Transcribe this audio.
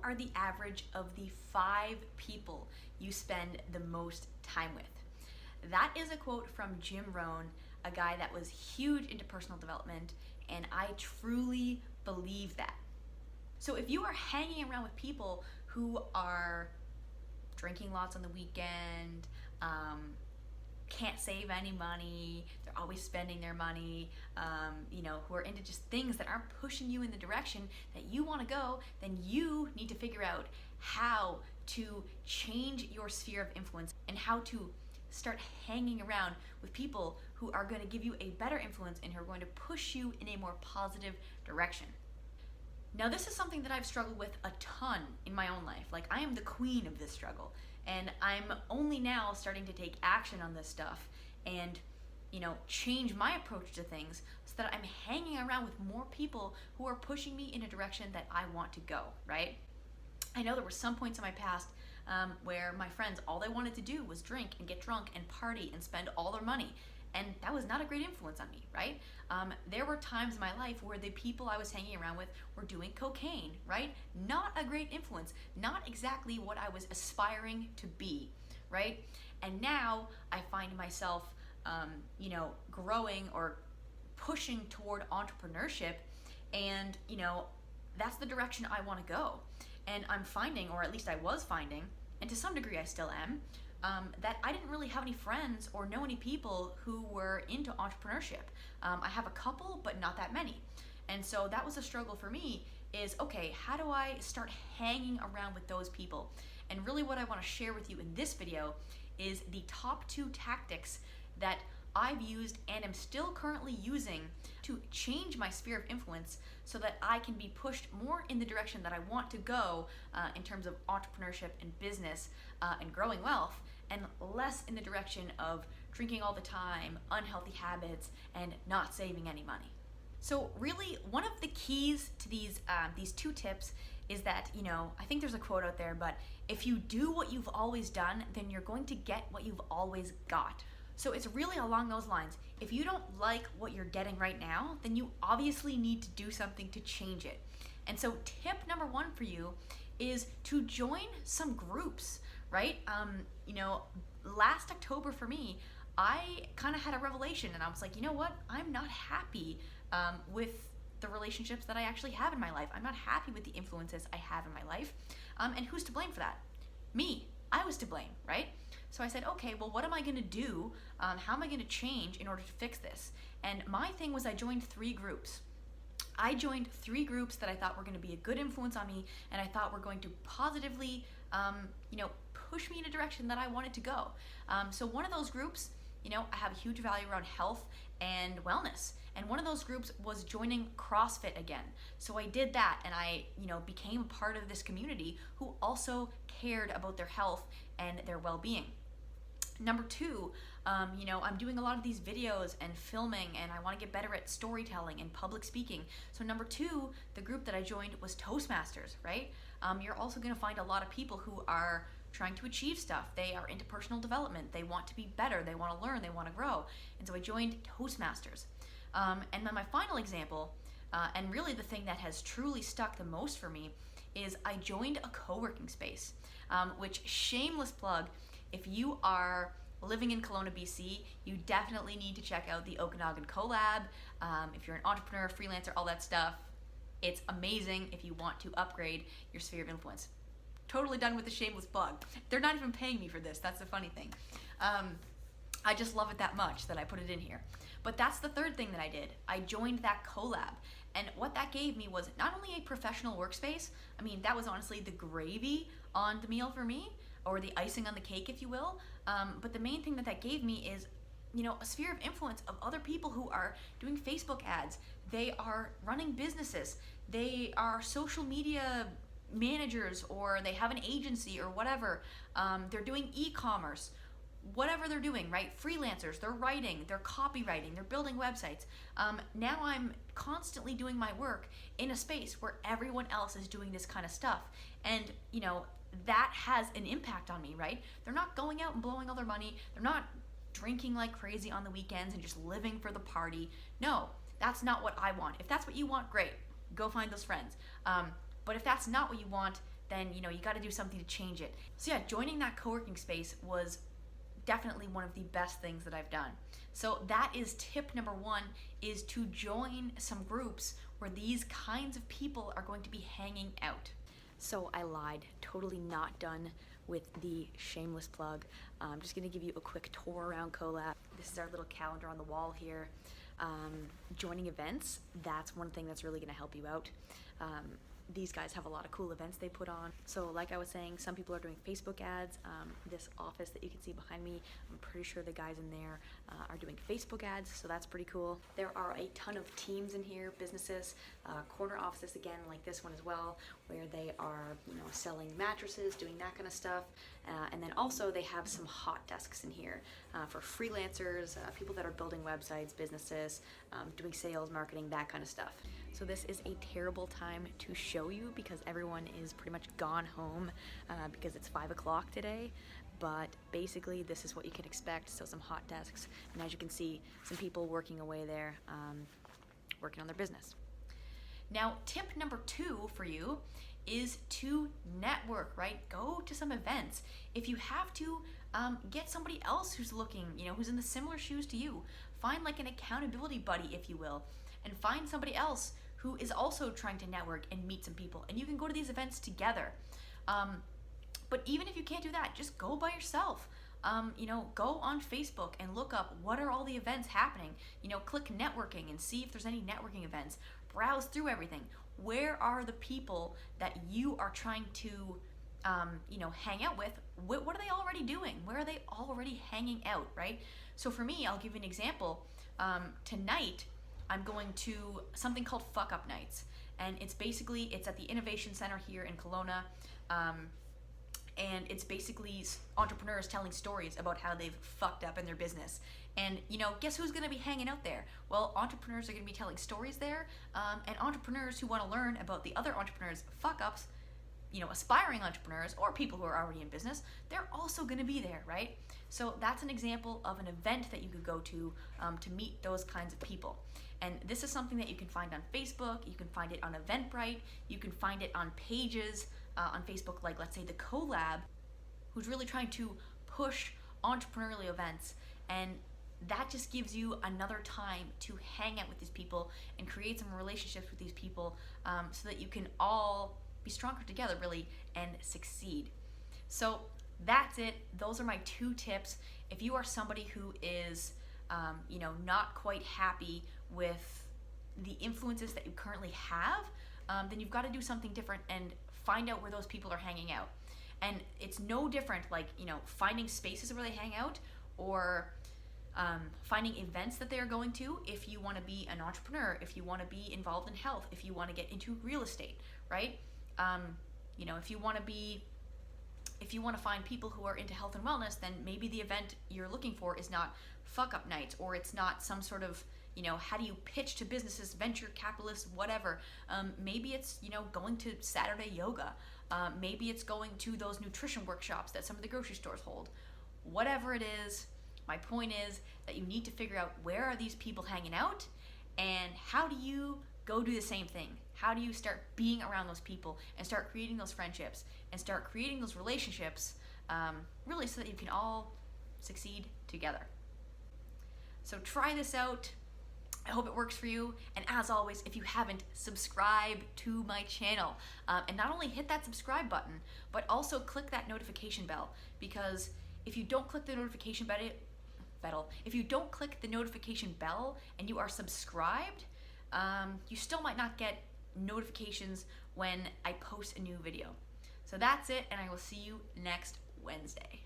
are the average of the 5 people you spend the most time with? That is a quote from Rhon, a guy that was huge into personal development, and I truly believe that. So if you are hanging around with people who are drinking lots on the weekend, can't save any money, they're always spending their money, who are into just things that aren't pushing you in the direction that you want to go, then you need to figure out how to change your sphere of influence and how to start hanging around with people who are going to give you a better influence and who are going to push you in a more positive direction. Now, this is something that I've struggled with a ton in my own life. Like, I am the queen of this struggle, and I'm only now starting to take action on this stuff and, change my approach to things so that I'm hanging around with more people who are pushing me in a direction that I want to go, right? I know there were some points in my past where my friends, all they wanted to do was drink and get drunk and party and spend all their money. And that was not a great influence on me, right? There were times in my life where the people I was hanging around with were doing cocaine, right? Not a great influence, not exactly what I was aspiring to be, right? And now I find myself, growing or pushing toward entrepreneurship, and, that's the direction I want to go. And I'm finding, or at least I was finding, and to some degree I still am, that I didn't really have any friends or know any people who were into entrepreneurship. I have a couple, but not that many. And so that was a struggle for me is, okay, how do I start hanging around with those people? And really what I want to share with you in this video is the top 2 tactics that I've used and am still currently using to change my sphere of influence so that I can be pushed more in the direction that I want to go in terms of entrepreneurship and business and growing wealth, and less in the direction of drinking all the time, unhealthy habits, and not saving any money. So really, one of the keys to these 2 tips is that, I think there's a quote out there, but if you do what you've always done, then you're going to get what you've always got. So it's really along those lines. If you don't like what you're getting right now, then you obviously need to do something to change it. And so tip number 1 for you is to join some groups, right? Last October for me, I kind of had a revelation, and I was like, you know what? I'm not happy with the relationships that I actually have in my life. I'm not happy with the influences I have in my life. And who's to blame for that? Me. I was to blame, right? So I said, okay, well, what am I going to do? How am I going to change in order to fix this? And my thing was I joined 3 groups. I joined 3 groups that I thought were going to be a good influence on me, and I thought were going to positively, push me in a direction that I wanted to go. So one of those groups, I have a huge value around health and wellness. And one of those groups was joining CrossFit again. So I did that, and I, became a part of this community who also cared about their health and their well-being. Number 2, I'm doing a lot of these videos and filming, and I want to get better at storytelling and public speaking. So number 2, the group that I joined was Toastmasters, right? You're also going to find a lot of people who are trying to achieve stuff. They are into personal development. They want to be better. They want to learn. They want to grow. And so I joined Toastmasters. And then my final example, and really the thing that has truly stuck the most for me, is I joined a co-working space, which, shameless plug, if you are living in Kelowna, BC, you definitely need to check out the Okanagan Collab. If you're an entrepreneur, freelancer, all that stuff, it's amazing if you want to upgrade your sphere of influence. Totally done with the shameless plug. They're not even paying me for this. That's the funny thing. I just love it that much that I put it in here. But that's the 3rd thing that I did. I joined that collab. And what that gave me was not only a professional workspace, that was honestly the gravy on the meal for me, or the icing on the cake, if you will. But the main thing that gave me is, a sphere of influence of other people who are doing Facebook ads. They are running businesses. They are social media managers, or they have an agency or whatever. They're doing e-commerce. Whatever they're doing, right? Freelancers, they're writing, they're copywriting, they're building websites. Now I'm constantly doing my work in a space where everyone else is doing this kind of stuff. And, that has an impact on me, right? They're not going out and blowing all their money. They're not drinking like crazy on the weekends and just living for the party. No, that's not what I want. If that's what you want, great. Go find those friends. But if that's not what you want, then you got to do something to change it. So yeah, joining that co-working space was definitely one of the best things that I've done. So that is tip number one, is to join some groups where these kinds of people are going to be hanging out. So I lied, totally not done with the shameless plug. I'm just gonna give you a quick tour around CoLab. This is our little calendar on the wall here. Joining events, that's one thing that's really gonna help you out. These guys have a lot of cool events they put on. So like I was saying, some people are doing Facebook ads. This office that you can see behind me, I'm pretty sure the guys in there are doing Facebook ads, so that's pretty cool. There are a ton of teams in here, businesses, corner offices again, like this one as well, where they are selling mattresses, doing that kind of stuff. And then also they have some hot desks in here for freelancers, people that are building websites, businesses, doing sales, marketing, that kind of stuff. So this is a terrible time to show you because everyone is pretty much gone home because it's 5 o'clock today. But basically this is what you can expect. So some hot desks, and as you can see, some people working away there, working on their business. Now, tip number 2 for you is to network, right? Go to some events. If you have to, get somebody else who's looking, who's in the similar shoes to you. Find like an accountability buddy, if you will, and find somebody else who is also trying to network and meet some people, and you can go to these events together. But even if you can't do that, just go by yourself. Go on Facebook and look up what are all the events happening. Click networking and see if there's any networking events. Browse through everything. Where are the people that you are trying to hang out with? What are they already doing? Where are they already hanging out, right? So for me, I'll give you an example. Tonight, I'm going to something called Fuck Up Nights, and it's at the Innovation Center here in Kelowna, and it's basically entrepreneurs telling stories about how they've fucked up in their business. And guess who's going to be hanging out there? Well, entrepreneurs are going to be telling stories there, and entrepreneurs who want to learn about the other entrepreneurs' fuck-ups, aspiring entrepreneurs or people who are already in business, they're also going to be there, right? So that's an example of an event that you could go to meet those kinds of people. And this is something that you can find on Facebook, you can find it on Eventbrite, you can find it on pages on Facebook, like let's say the CoLab, who's really trying to push entrepreneurial events. And that just gives you another time to hang out with these people and create some relationships with these people so that you can all be stronger together, really, and succeed. So that's it. Those are my 2 tips. If you are somebody who is not quite happy with the influences that you currently have, then you've got to do something different and find out where those people are hanging out. And it's no different, like, finding spaces where they hang out, or finding events that they're going to if you want to be an entrepreneur, if you want to be involved in health, if you want to get into real estate, right? If you want to find people who are into health and wellness, then maybe the event you're looking for is not Fuck Up Nights, or it's not some sort of, how do you pitch to businesses, venture capitalists, whatever. Maybe it's, going to Saturday yoga. Maybe it's going to those nutrition workshops that some of the grocery stores hold. Whatever it is, my point is that you need to figure out where are these people hanging out, and how do you go do the same thing? How do you start being around those people and start creating those friendships and start creating those relationships, really so that you can all succeed together. So try this out. I hope it works for you. And as always, if you haven't, subscribe to my channel. And not only hit that subscribe button, but also click that notification bell. Because if you don't click the notification bell, and you are subscribed, you still might not get notifications when I post a new video. So that's it, and I will see you next Wednesday.